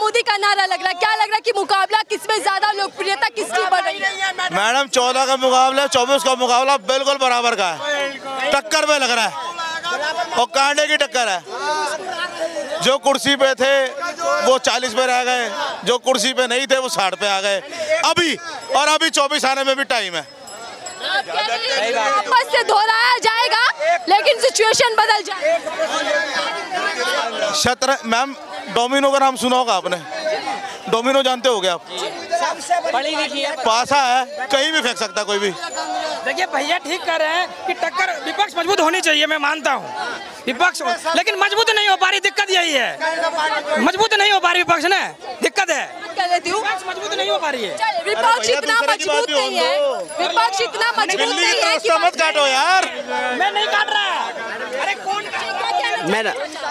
मोदी का नारा लग रहा है, क्या लग रहा है कि मुकाबला किसमें ज्यादा लोकप्रियता किसकी बढ़ रही है? मैडम 14 का मुकाबला 24 का मुकाबला बिल्कुल बराबर का है, टक्कर में लग रहा है और कांडे की टक्कर है। जो कुर्सी पे थे वो 40 पे रह गए, जो कुर्सी पे नहीं थे वो 60 पे आ गए अभी, और अभी 24 आने में भी टाइम है। आपस से दोहराया जाएगा लेकिन सिचुएशन बदल जाएगी। शतरंज मैम, डोमिनो का नाम सुना होगा आपने, डोमिनो जानते हो क्या आप? पढ़ी लिखी है, पासा है, कहीं भी फेंक सकता कोई भी। देखिए भैया ठीक कर रहे हैं कि टक्कर विपक्ष मजबूत होनी चाहिए, मैं मानता हूँ विपक्ष, लेकिन मजबूत नहीं हो पा रही, दिक्कत यही है, मजबूत नहीं हो पा रही विपक्ष ने, दिक्कत है, विपक्ष मजबूत नहीं हो पा रही है। विपक्ष इतना मजबूत नहीं है, विपक्ष इतना मजबूत नहीं है कि मत काटो यार, मैं नहीं काट रहा। अरे कौन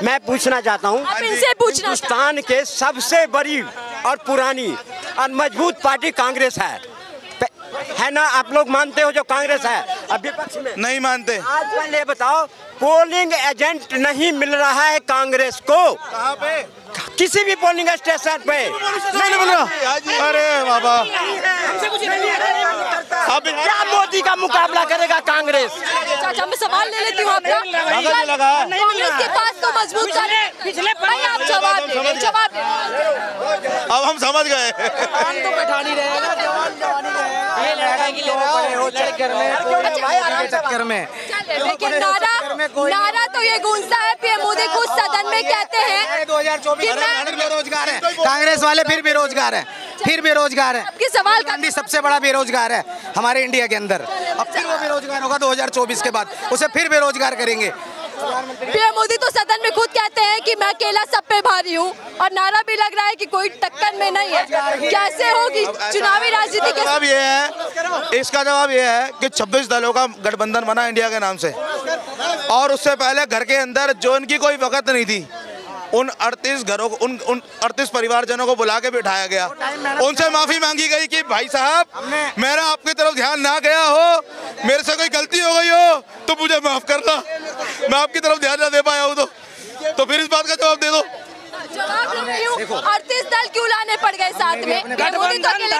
मैं पूछना चाहता हूँ, इनसे पूछना हिंदुस्तान के सबसे बड़ी और पुरानी और मजबूत पार्टी कांग्रेस है ना? आप लोग मानते हो जो कांग्रेस है? अब विपक्ष में नहीं मानते। आज पहले बताओ, पोलिंग एजेंट नहीं मिल रहा है कांग्रेस को, कहाँ पे? किसी भी पोलिंग स्टेशन पे नहीं मिल रहा। अरे बाबा, अब क्या मोदी का मुकाबला करेगा कांग्रेस? चाचा मैं सवाल ले लेती हूँ आपका। कांग्रेस के पास तो मजबूत पिछले भाई आप जवाब दे, जवाब दे। अब हम समझ गए। तो बैठा नहीं रहेगा, चक्कर में। लेकिन नारा तो ये गूंजता है, पीएम मोदी खुद सदन में कहते हैं 2024 बेरोजगार है, कांग्रेस वाले फिर बेरोजगार है, फिर बेरोजगार है। आपके सवाल का गांधी सबसे बड़ा बेरोजगार है हमारे इंडिया के अंदर, अब फिर वो बेरोजगार होगा 2024 के बाद, उसे फिर बेरोजगार करेंगे। पीएम मोदी तो सदन में खुद कहते हैं कि मैं अकेला सब पे भारी हूँ, और नारा भी लग रहा है कि कोई टक्कर में नहीं है। कैसे होगी चुनावी राजनीति? के जवाब ये है, इसका जवाब ये है कि 26 दलों का गठबंधन बना इंडिया के नाम से, और उससे पहले घर के अंदर जो इनकी कोई वक़्त नहीं थी, उन 38 घरों को, उन 38 परिवारजनों को बुला के बिठाया गया, उनसे माफी मांगी गई कि भाई साहब मेरा आपकी तरफ ध्यान ना गया हो, मेरे से कोई गलती हो गई हो तो मुझे माफ करना, मैं आपकी तरफ ध्यान ना दे पाया हूँ तो फिर इस बात का जवाब दे दो। 38 दल क्यों लाने पड़ गए साथ में? मोदी तो अकेले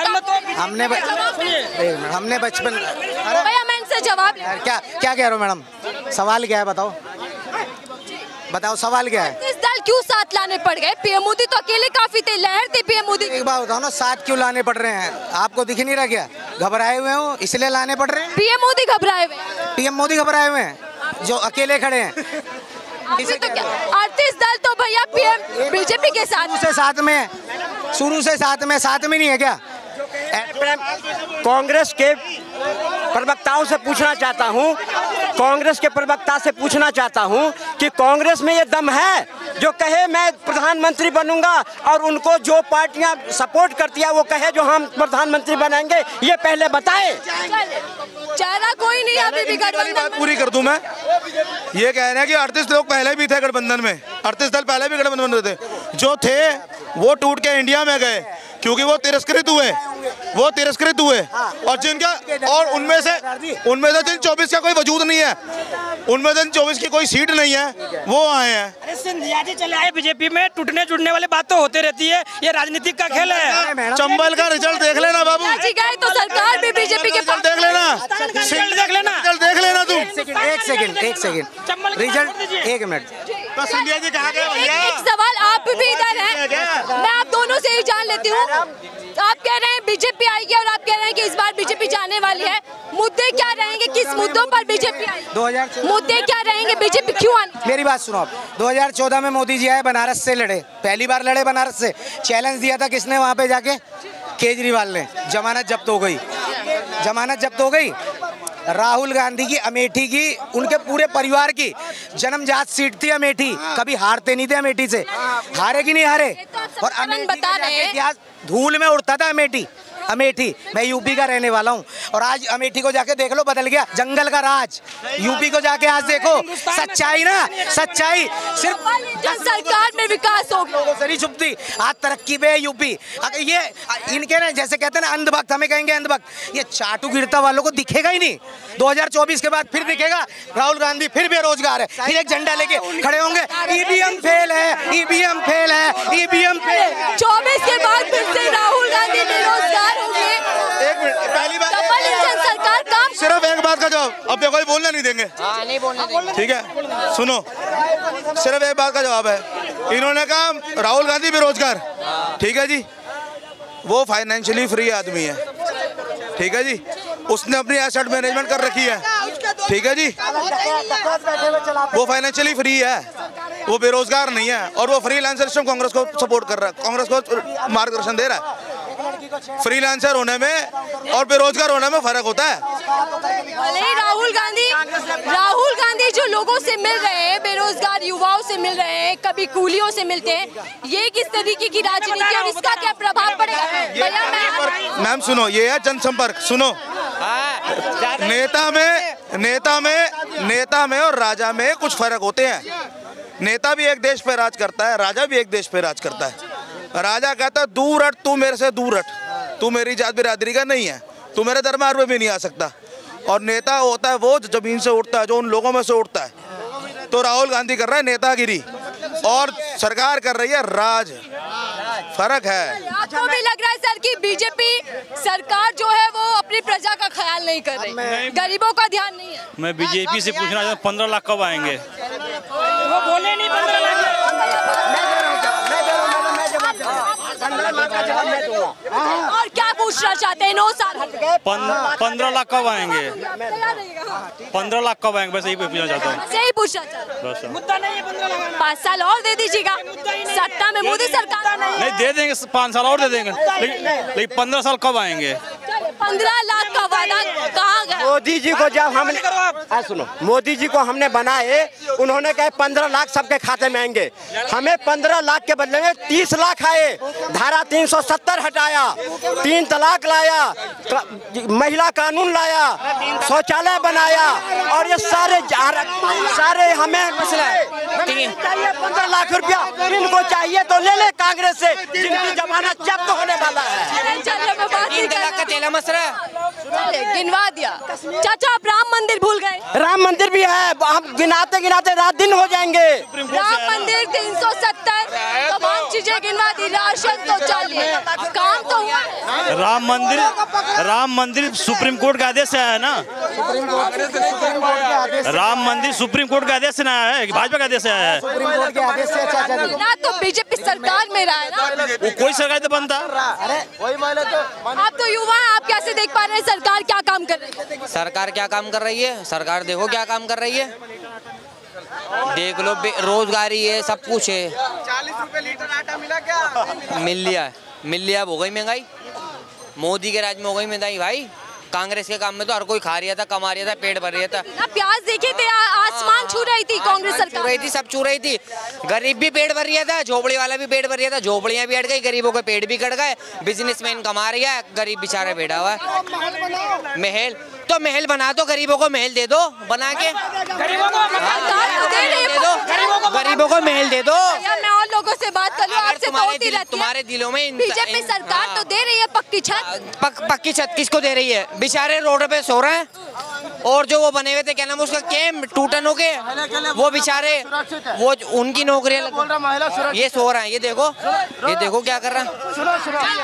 हमने बचपन, भैया मैं इनसे जवाब क्या क्या कह रहे हो मैडम? सवाल क्या है बताओ, बताओ सवाल क्या है? 38 दल क्यों साथ लाने पड़ गए? पीएम मोदी तो अकेले काफी थे, लहर थी पीएम मोदी। एक बात बताओ ना, साथ क्यों लाने पड़ रहे हैं? आपको दिख नहीं रहा क्या? घबराए हुए हो इसलिए लाने पड़ रहे हैं? पीएम मोदी घबराए हुए? पीएम मोदी घबराए हुए हैं जो अकेले खड़े हैं? तो क्या 38 दल तो भैया पीएम बीजेपी के साथ शुरू से साथ में नहीं है क्या? कांग्रेस के प्रवक्ताओं से पूछना चाहता हूं, कांग्रेस के प्रवक्ता से पूछना चाहता हूं कि कांग्रेस में ये दम है जो कहे मैं प्रधानमंत्री बनूंगा, और उनको जो पार्टियां सपोर्ट करती है वो कहे जो हम प्रधानमंत्री बनेंगे, ये पहले बताए। चेहरा कोई नहीं, अभी भी गठबंधन। बात पूरी कर दूं मैं, ये कह रहे हैं कि 38 लोग पहले भी थे गठबंधन में, 38 दल पहले भी गठबंधन में थे, जो थे वो टूट के इंडिया में गए क्योंकि वो तिरस्कृत हुए, और जिनका, और उनमें से जिन 24 का कोई वजूद नहीं है, उनमें से 24 की कोई सीट नहीं है, वो आए हैं। अरे सिंधिया जी चले आए बीजेपी में, टूटने जुड़ने वाली बात तो होते रहती है, ये राजनीतिक का खेल है। चंबल का रिजल्ट देख लेना बाबू, गए तो सरकार भी बीजेपी के पास, देख लेना, रिजल्ट देख लेना तुम। एक सेकंड रिजल्ट, एक मिनट। तो सिंधिया जी कहाँ गए भैया? एक सवाल, आप भी इधर हैं, मैं आप दोनों से ही जान लेती हूँ। आप कह रहे हैं बीजेपी आएगी और आप कह रहे हैं कि इस बार बीजेपी जाने वाली है, मुद्दे क्या रहेंगे? किस मुद्दों पर बीजेपी आएगी? मुद्दे क्या रहेंगे? बीजेपी क्यों आनी? मेरी बात सुनो आप, 2014 में मोदी जी आए, बनारस से लड़े, पहली बार लड़े बनारस से, चैलेंज दिया था किसने वहाँ पे जाके? केजरीवाल ने। जमानत जब्त हो गई, राहुल गांधी की अमेठी की, उनके पूरे परिवार की जन्मजात सीट थी अमेठी, कभी हारते नहीं थे अमेठी से, हारे कि नहीं हारे? और अमेठी बता रहे हैं, धूल में उड़ता था अमेठी, अमेठी, मैं यूपी का रहने वाला हूँ और आज अमेठी को जाके देख लो, बदल गया जंगल का राज। यूपी को जाके आज देखो, सच्चाई ना, सच्चाई सिर्फ सरकार में विकास हो गया। लोगों से नहीं छुपती, आज तरक्की पे है यूपी। ये इनके ना जैसे कहते हैं ना अंधभक्त, हमें कहेंगे अंधभक्त, ये चाटू गिरता वालों को दिखेगा ही नहीं। 2024 के बाद फिर दिखेगा, राहुल गांधी फिर बेरोजगार है, फिर एक झंडा लेके खड़े होंगे, ईवीएम फेल है, ईवीएम फेल है, ईवीएम फेल है। 24 के बाद फिर से राहुल गांधी बेरोजगार होंगे। एक मिनट, पहली बात डबल इंजन सरकार काम, सिर्फ एक बात का जवाब, अब देखो ये बोलना नहीं देंगे, नहीं बोलने ठीक है? सुनो, सिर्फ एक बात का जवाब है, इन्होंने कहा राहुल गांधी बेरोजगार, ठीक है जी, वो फाइनेंशियली फ्री आदमी है, ठीक है जी, उसने अपनी एसेट मैनेजमेंट कर रखी है, ठीक है जी, वो फाइनेंशियली फ्री है, वो बेरोजगार नहीं है और वो फ्रीलांसर सिस्टम कांग्रेस को सपोर्ट कर रहा है, कांग्रेस को मार्गदर्शन दे रहा है। फ्रीलांसर होने में और बेरोजगार होने में फर्क होता है। भले राहुल गांधी जो लोगों से मिल रहे हैं, बेरोजगार युवाओं से मिल रहे हैं, कभी कूलियों से मिलते हैं, ये किस तरीके की राजनीति और इसका क्या प्रभाव पड़ेगा? भैया मैम सुनो, ये है जनसंपर्क। सुनो, नेता में और राजा में कुछ फर्क होते हैं। नेता भी एक देश पे राज करता है, राजा भी एक देश पे राज करता है। राजा कहता है दूर हट, तू मेरे से दूर हट, तू मेरी जात बिरादरी का नहीं है, तू मेरे दरबार में भी नहीं आ सकता। और नेता होता है वो जो जमीन से उठता है, जो उन लोगों में से उठता है। तो राहुल गांधी कर रहा है नेतागिरी और सरकार कर रही है राज, फर्क है। आपको भी लग रहा है सर कि बीजेपी सरकार जो है वो अपनी प्रजा का ख्याल नहीं कर रही, गरीबों का ध्यान नहीं है? मैं बीजेपी से पूछना चाहता हूँ 15 लाख कब आएंगे? वो बोले नहीं 15 लाख। और क्या पूछना चाहते हैं? 9 साल 15 लाख कब आएंगे? 15 लाख कब आएंगे? बस यही पूछना चाहता हूँ। यही पूछना चाहता हूँ। मुद्दा नहीं है 15 लाख। 5 साल और दे दीजिएगा, सत्ता में मोदी सरकार नहीं दे देंगे, 5 साल और दे देंगे, लेकिन 15 साल कब आएंगे? 15 लाख का वादा कहाँ गया? मोदी जी को जब हमने सुनो, मोदी जी को हमने बनाए, उन्होंने कहा 15 लाख सबके खाते में आएंगे। हमें 15 लाख के बदले में 30 लाख आए। धारा 370 हटाया, 3 तलाक लाया, महिला कानून लाया, शौचालय बनाया और ये सारे हमें 15 लाख रुपया इनको चाहिए तो ले ले कांग्रेस से, जिनकी जमानत जब्त होने वाला है। गिनवा दिया। चाचा आप राम मंदिर भूल गए? राम मंदिर भी है, हम गिनाते गिनाते रात दिन हो जाएंगे। राम मंदिर 370, तमाम चीजें गिनवा दी, राशन तो चाहिए, काम तो हुआ है। राम मंदिर सुप्रीम कोर्ट का आदेश आया है ना? राम मंदिर सुप्रीम कोर्ट का आदेश ना आया है, भाजपा का आदेश आया है। ना तो बीजेपी सरकार में रहा है ना, वो कोई सरकार तो बनता। आप तो युवा हैं, आप कैसे देख पा रहे हैं सरकार क्या काम कर रही है? सरकार क्या काम कर रही है? सरकार देखो क्या काम कर रही है, देख लो, रोजगारी है, सब कुछ है। 40 रुपए लीटर आटा मिला क्या? मिल लिया, अब हो गई महंगाई। मोदी के राज में हो गई महंगाई भाई। कांग्रेस के काम में तो हर कोई खा रहा था, कमा रहा था, पेट भर रहा था। ना प्याज देखे थे, आसमान छू रही थी कांग्रेस सरकार, छू रही थी, सब छू रही थी। गरीब भी पेट भर रहा था, झोपड़ी वाला भी पेट भर रहा था, झोपड़ियां भी अट गई, गरीबों के पेट भी कट गए, बिजनेसमैन कमा रहा है, गरीब बेचारा बैठा हुआ है। महल तो महल बना दो, गरीबों को महल दे दो बना के, गरीबों को महल दे दो। मैं और लोगों से बात कर लूं, आपसे तो होती रहती है। तुम्हारे दिलों में बीजेपी सरकार तो दे रही है पक्की छत। पक्की छत किसको दे रही है? बेचारे रोड पे सो रहे हैं, और जो वो बने हुए थे क्या नाम उसका, कैंप टूटन हो गए, वो बेचारे, वो उनकी नौकरियां, ये सो रहे हैं। ये देखो क्या कर रहा है।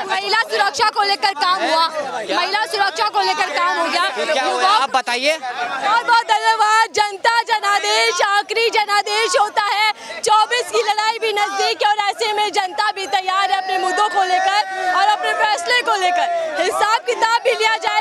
महिला सुरक्षा को लेकर काम हुआ, महिला सुरक्षा को लेकर काम हो गया। आप बताइए। बहुत बहुत धन्यवाद। जनता जनादेश आखिरी जनादेश होता है, 24 की लड़ाई भी नजदीक है और ऐसे में जनता भी तैयार है अपने मुद्दों को लेकर और अपने फैसले को लेकर। हिसाब किताब भी लिया जाए